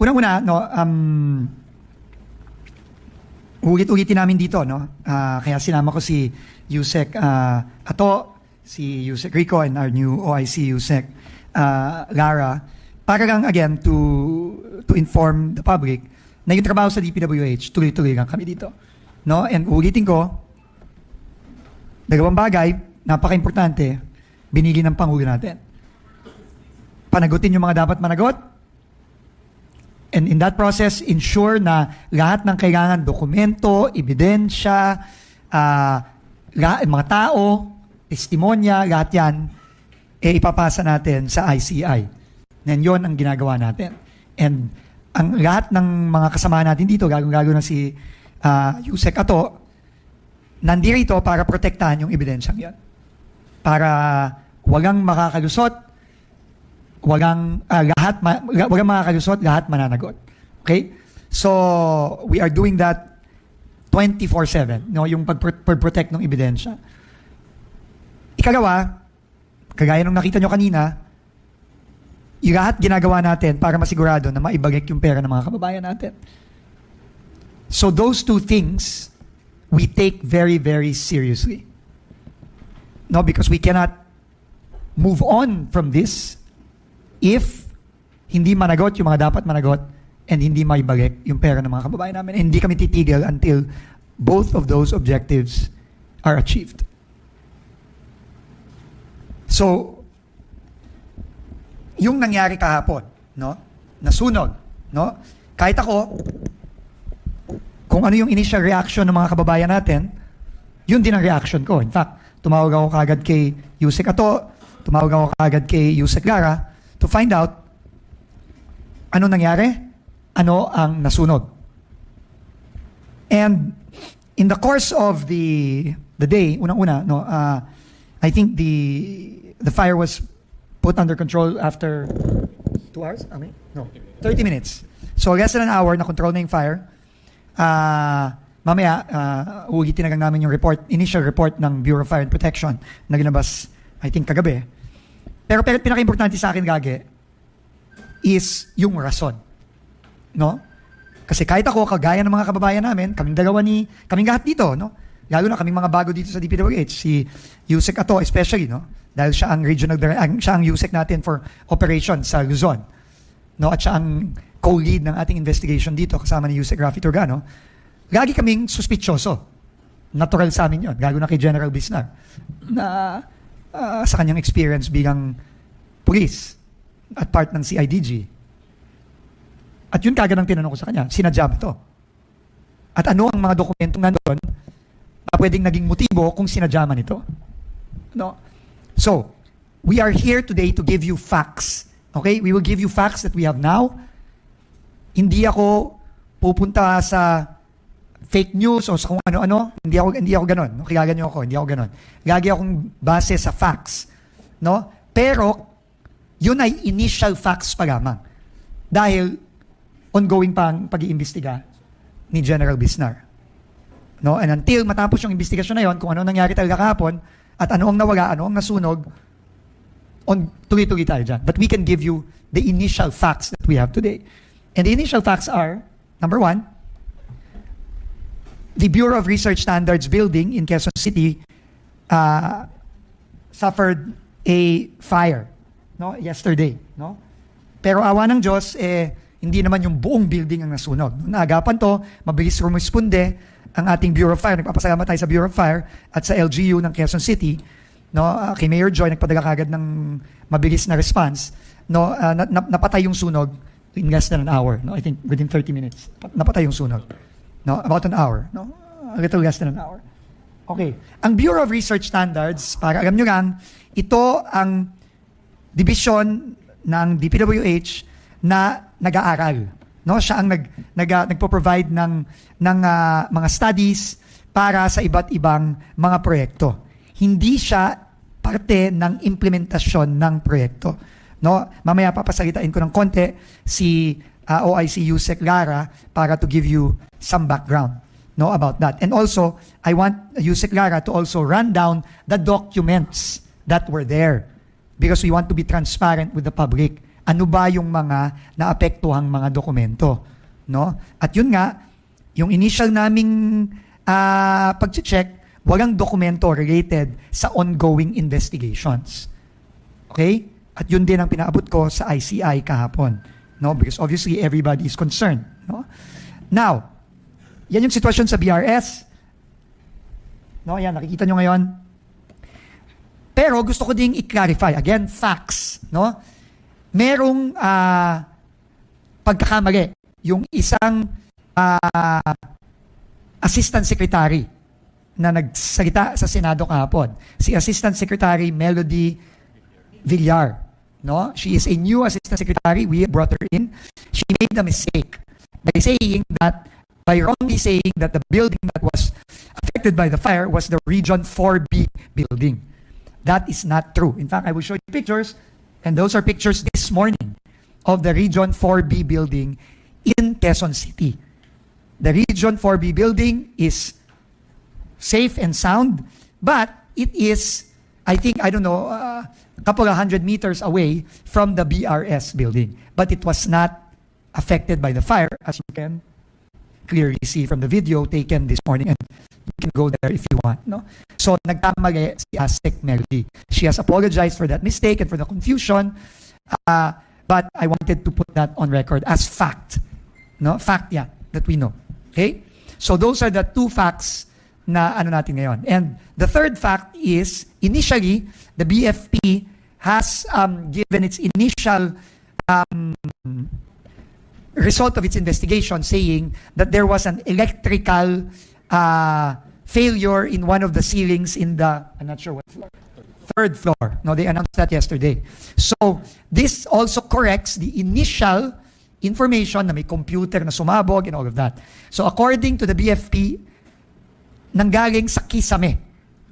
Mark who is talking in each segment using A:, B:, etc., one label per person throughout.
A: Unang-una, no, ulit-ulitin namin dito, no? Kaya sinama ko si Yusek Ato, si Yusek Rico, and our new OIC Yusek Lara, para lang, again, to inform the public na yung trabaho sa DPWH, tuloy-tuloy lang kami dito. No? And ulitin ko, dalawang bagay, napaka-importante, binili ng Pangulo natin. Panagutin yung mga dapat managot, and in that process, ensure na lahat ng kailangan dokumento, ebidensya, mga tao, testimonya, lahat yan, ipapasa natin sa ICI. And yun ang ginagawa natin. And ang lahat ng mga kasama natin dito, gagong-gago na si Yusek Ato, nandirito para protektahan yung ebidensyang yan. Para walang makakalusot, walang makakalusot, lahat mananagot. Okay? So, we are doing that 24/7, no, yung pag-protect ng ebidensya. Ikalawa, kagaya nung nakita nyo kanina, yung lahat ginagawa natin para masigurado na maibagay yung pera ng mga kababayan natin. So those two things, we take very, very seriously. No, because we cannot move on from this if hindi managot yung mga dapat managot and hindi maibagay yung pera ng mga kababayan namin. And hindi kami titigil until both of those objectives are achieved. So, yung nangyari kahapon, no? Nasunog, no? Kahit ako, kung ano yung initial reaction ng mga kababayan natin, yun din ang reaction ko. In fact, tumawag ako kagad kay Yusek Ato, tumawag ako kagad kay Yusek Lara to find out ano nangyari, ano ang nasunog. And in the course of the day, unang-una, no, I think the fire was put under control after 2 hours? I mean, no, 30 minutes. So less than an hour, na-control na yung fire. Mamaya, ulitin na lang namin yung initial report ng Bureau of Fire and Protection na ginabas, I think, kagabi. Pero pinaka-importante sa akin, Gage, is yung rason. No? Kasi kahit ako, kagaya ng mga kababayan namin, kaming lahat dito, no? Lalo na kaming mga bago dito sa DPWH, si Yusek Ato especially, no? Dahil siya ang siya ang Yusek natin for operation sa Luzon. No? At siya ang co-lead ng ating investigation dito kasama ni Yusek Rafi Turgano. Lagi kaming suspitsyoso. Natural sa amin yun. Lalo na kay General Bisnar. Na sa kanyang experience bilang police at part ng CIDG. At yun kagad ang tinanong ko sa kanya, sinadya ba to? At ano ang mga dokumentong nandun na pwedeng naging motibo kung sinadya man ito? No? So, we are here today to give you facts. Okay? We will give you facts that we have now. Hindi ako pupunta sa fake news o sa kung ano-ano. Hindi ako ganon. No? Kilala niyo ako, hindi ako ganon. Lagi akong base sa facts. No? Pero, yun ay initial facts pa lamang. Dahil, ongoing pa ang pag-iimbestiga ni General Bisnar. No? And until matapos yung investigasyon na yon, kung ano nangyari talaga kahapon, at ano ang nawala, ano ang nasunog, tuloy-tuloy tayo dyan. But we can give you the initial facts that we have today. And the initial facts are, number 1, the Bureau of Research Standards building in Quezon City suffered a fire yesterday. No? Pero awa ng Diyos, hindi naman yung buong building ang nasunog. Naagapan to, mabilis rumisponde ang ating Bureau of Fire. Nagpapasalamat tayo sa Bureau of Fire at sa LGU ng Quezon City. No, kay Mayor Joy, nagpadala kagad ng mabilis na response. No, napatay yung sunog in less than an hour. No, I think within 30 minutes. Napatay yung sunog. No, about an hour. No, a little less than an hour. Okay. Ang Bureau of Research Standards, para alam nyo lang, ito ang division ng DPWH na nag-aaral. No, siya ang nagpo-provide ng mga studies para sa iba't ibang mga proyekto. Hindi siya parte ng implementasyon ng proyekto. No, mamaya papasalitain ko ng konti si OIC Yusek Lara para to give you some background about that. And also, I want Yusek Lara to also run down the documents that were there because we want to be transparent with the public ano ba yung mga naapektuhang mga dokumento, no? At yun nga, yung initial naming pag-check, walang dokumento related sa ongoing investigations. Okay? At yun din ang pinaabot ko sa ICI kahapon, no? Because obviously everybody is concerned, no? Now, yan yung sitwasyon sa BRS. No, yan nakikita nyo ngayon. Pero gusto ko ding i-clarify again, facts, no? Merong pagkakamali yung isang assistant secretary na nagsalita sa Senado kahapon. Si Assistant Secretary Melody Villar, no? She is a new assistant secretary. We brought her in. She made a mistake by wrongly saying that the building that was affected by the fire was the Region 4B building. That is not true. In fact, I will show you pictures, and those are pictures this morning of the Region 4B building in Quezon City. The Region 4B building is safe and sound, but it is, I think, I don't know, a couple of 100 meters away from the BRS building. But it was not affected by the fire, as you can clearly see from the video taken this morning, and you can go there if you want, no? So, nagkamali si Aztec Melody. She has apologized for that mistake and for the confusion, but I wanted to put that on record as fact, no? Fact, yeah, that we know. Okay? So, those are the two facts na ano natin ngayon. And the third fact is, initially, the BFP has given its initial result of its investigation saying that there was an electrical failure in one of the ceilings in the, I'm not sure what floor, third floor. No, they announced that yesterday. So, this also corrects the initial information na may computer na sumabog and all of that. So, according to the BFP, nanggaling sa kisame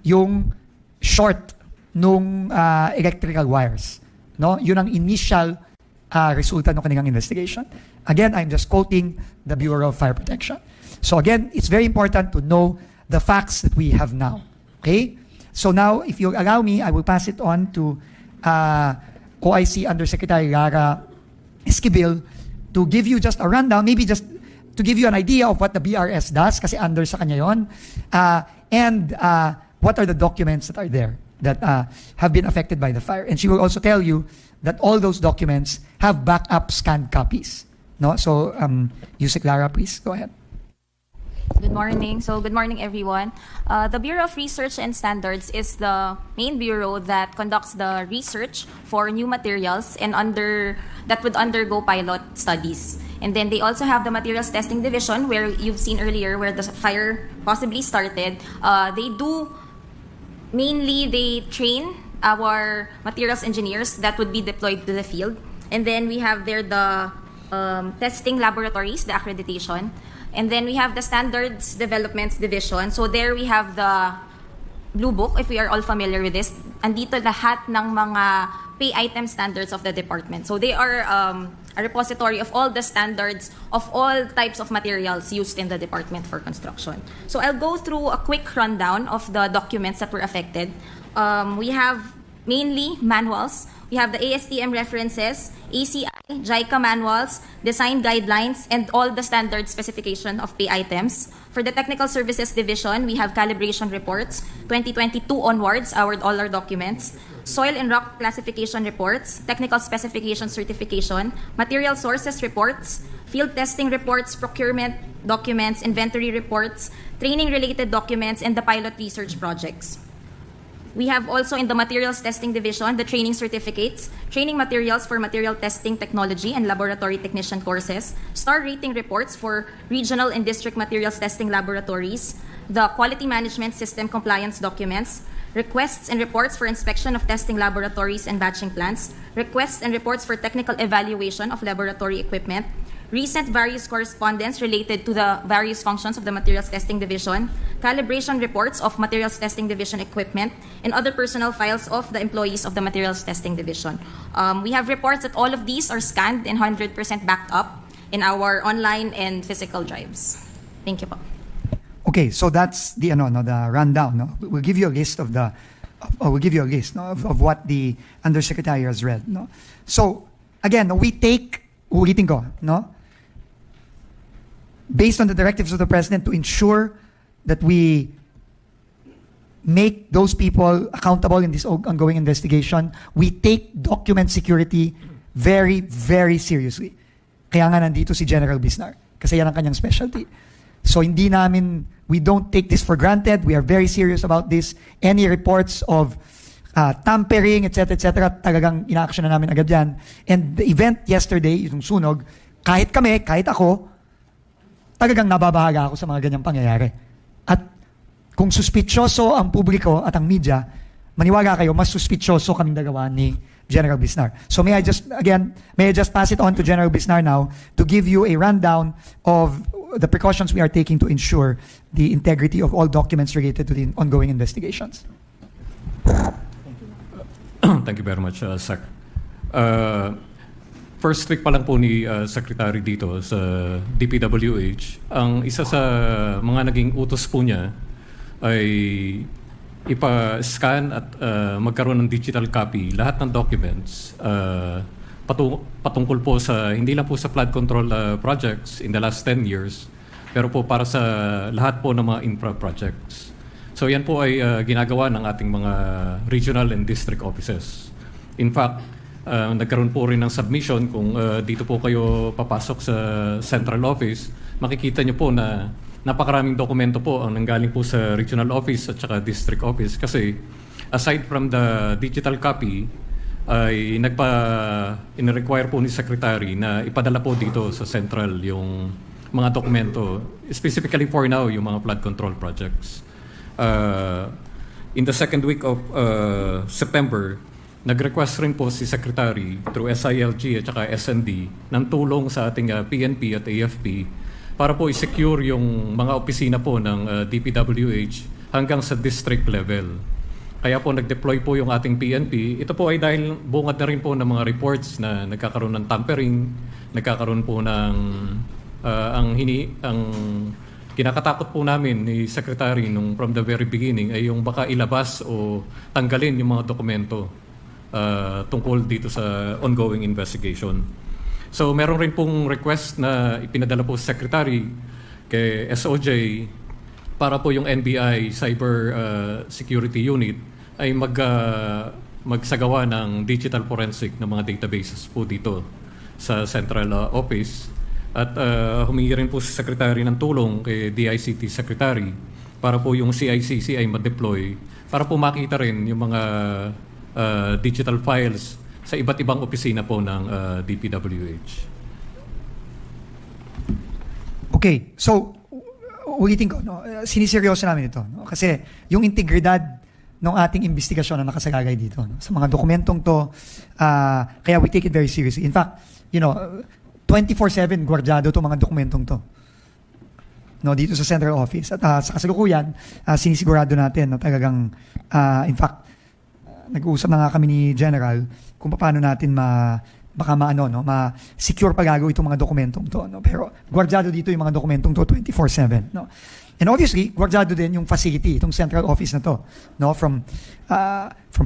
A: yung short nung electrical wires. No? Yun ang initial resulta ng kanilang investigation. Again, I'm just quoting the Bureau of Fire Protection. So again, it's very important to know the facts that we have now. Okay? So now, if you allow me, I will pass it on to OIC Undersecretary Lara Esquivel to give you just a rundown, maybe just to give you an idea of what the BRS does, kasi under sa kanya yun, and what are the documents that are there that have been affected by the fire. And she will also tell you that all those documents have backup scanned copies. No? So, Yusek Lara, please, go ahead.
B: Good morning. So, good morning, everyone. The Bureau of Research and Standards is the main bureau that conducts the research for new materials and that would undergo pilot studies. And then they also have the Materials Testing Division, where you've seen earlier where the fire possibly started. They train our materials engineers that would be deployed to the field. And then we have there the testing laboratories, the accreditation. And then we have the Standards Development Division. So there we have the Blue Book, if we are all familiar with this. Andito lahat ng mga pay item standards of the department. So they are a repository of all the standards of all types of materials used in the department for construction. So I'll go through a quick rundown of the documents that were affected. We have mainly manuals. We have the ASTM references, ACI, JICA manuals, design guidelines, and all the standard specification of pay items. For the Technical Services Division, we have calibration reports, 2022 onwards, all our documents, soil and rock classification reports, technical specification certification, material sources reports, field testing reports, procurement documents, inventory reports, training-related documents, and the pilot research projects. We have also in the Materials Testing Division, the training certificates, training materials for material testing technology and laboratory technician courses, star rating reports for regional and district materials testing laboratories, the quality management system compliance documents, requests and reports for inspection of testing laboratories and batching plants, requests and reports for technical evaluation of laboratory equipment, recent various correspondence related to the various functions of the Materials Testing Division, calibration reports of Materials Testing Division equipment, and other personal files of the employees of the Materials Testing Division. We have reports that all of these are scanned and 100% backed up in our online and physical drives. Thank you po.
A: Okay, so that's the the rundown. No? We'll give you a list of what the Undersecretary has read. No? So, again, we take, ulitin ko, no? Based on the directives of the President to ensure that we make those people accountable in this ongoing investigation, we take document security very, very seriously. Kaya nga nandito si General Bisnar. Kasi yan ang kanyang specialty. So we don't take this for granted. We are very serious about this. Any reports of tampering, etc., talagang ina-action na namin agad yan. And the event yesterday, yung sunog, kahit kami, kahit ako, talagang nababahaga ako sa mga ganyang pangyayari. At kung suspitsyoso ang publiko at ang media, maniwala kayo, mas suspitsyoso kaming dalawa ni General Bisnar. So may I just pass it on to General Bisnar now to give you a rundown of the precautions we are taking to ensure the integrity of all documents related to the ongoing investigations.
C: Thank you very much, Sec. First week pa lang po ni Secretary dito sa DPWH, ang isa sa mga naging utos po niya ay ipa-scan at magkaroon ng digital copy lahat ng documents patungkol po sa, hindi lang po sa flood control projects in the last 10 years, pero po para sa lahat po ng mga infra projects. So yan po ay ginagawa ng ating mga regional and district offices. In fact, nagkaroon po rin ng submission kung dito po kayo papasok sa central office, makikita nyo po na napakaraming dokumento po ang nanggaling po sa regional office at saka district office kasi aside from the digital copy ay in-require po ni Secretary na ipadala po dito sa central yung mga dokumento, specifically for now yung mga flood control projects. In the second week of September, nag-request rin po si Secretary through SILG at saka SND ng tulong sa ating PNP at AFP para po i-secure yung mga opisina po ng DPWH hanggang sa district level. Kaya po nag-deploy po yung ating PNP. Ito po ay dahil bungad na rin po ng mga reports na nagkakaroon ng tampering, nagkakaroon po ng ang kinakatakot po namin ni Secretary from the very beginning ay yung baka ilabas o tanggalin yung mga dokumento tungkol dito sa ongoing investigation. So meron rin pong request na ipinadala po sa Secretary kay SOJ para po yung NBI Cyber Security Unit ay magsagawa ng digital forensic ng mga databases po dito sa central office. At humingi rin po sa Secretary ng tulong kay DICT Secretary para po yung CICC ay ma-deploy para po makita rin yung mga digital files sa iba't ibang opisina po ng DPWH.
A: Okay, so ulitin ko, no, siniseryoso namin ito. No? Kasi yung integridad ng ating investigasyon na nakasalalay dito, no? Sa mga dokumentong to, kaya we take it very seriously. In fact, 24/7 gwardyado itong mga dokumentong to. No, dito sa central office. At sa kasalukuyan, sinisigurado natin na talagang, in fact, nag-uusap na nga kami ni General kung paano natin ma-secure pagago itong mga dokumentong to. No? Pero gwardyado dito yung mga dokumentong to 24/7. No? And obviously, gwardyado din yung facility, itong central office na to. No? From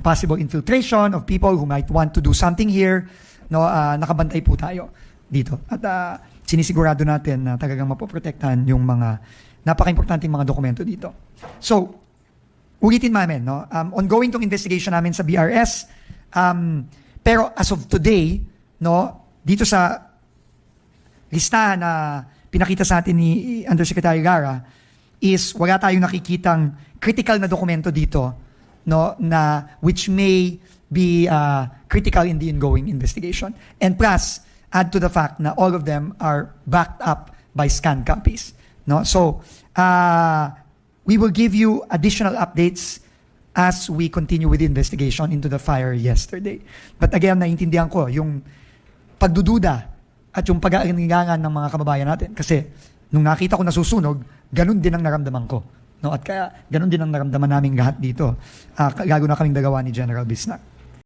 A: possible infiltration of people who might want to do something here, no? Nakabantay po tayo dito. At sinisigurado natin na talagang mapoprotektahan yung mga napaka-importanting mga dokumento dito. So, ulitin namin, no? Ongoing tong investigation namin sa BRS. Pero as of today, no, dito sa listahan na pinakita sa atin ni Undersecretary Lara, is wala tayong nakikitang critical na dokumento dito, no, na which may be critical in the ongoing investigation. And plus, add to the fact na all of them are backed up by scanned copies. No? So, we will give you additional updates as we continue with the investigation into the fire yesterday. But again, naiintindihan ko yung pagdududa at yung pag-aalingangan ng mga kababayan natin. Kasi nung nakita ko nasusunog, ganun din ang naramdaman ko. No? At kaya ganun din ang naramdaman namin lahat dito. Lalo na kaming dalawa ni General Bisnar.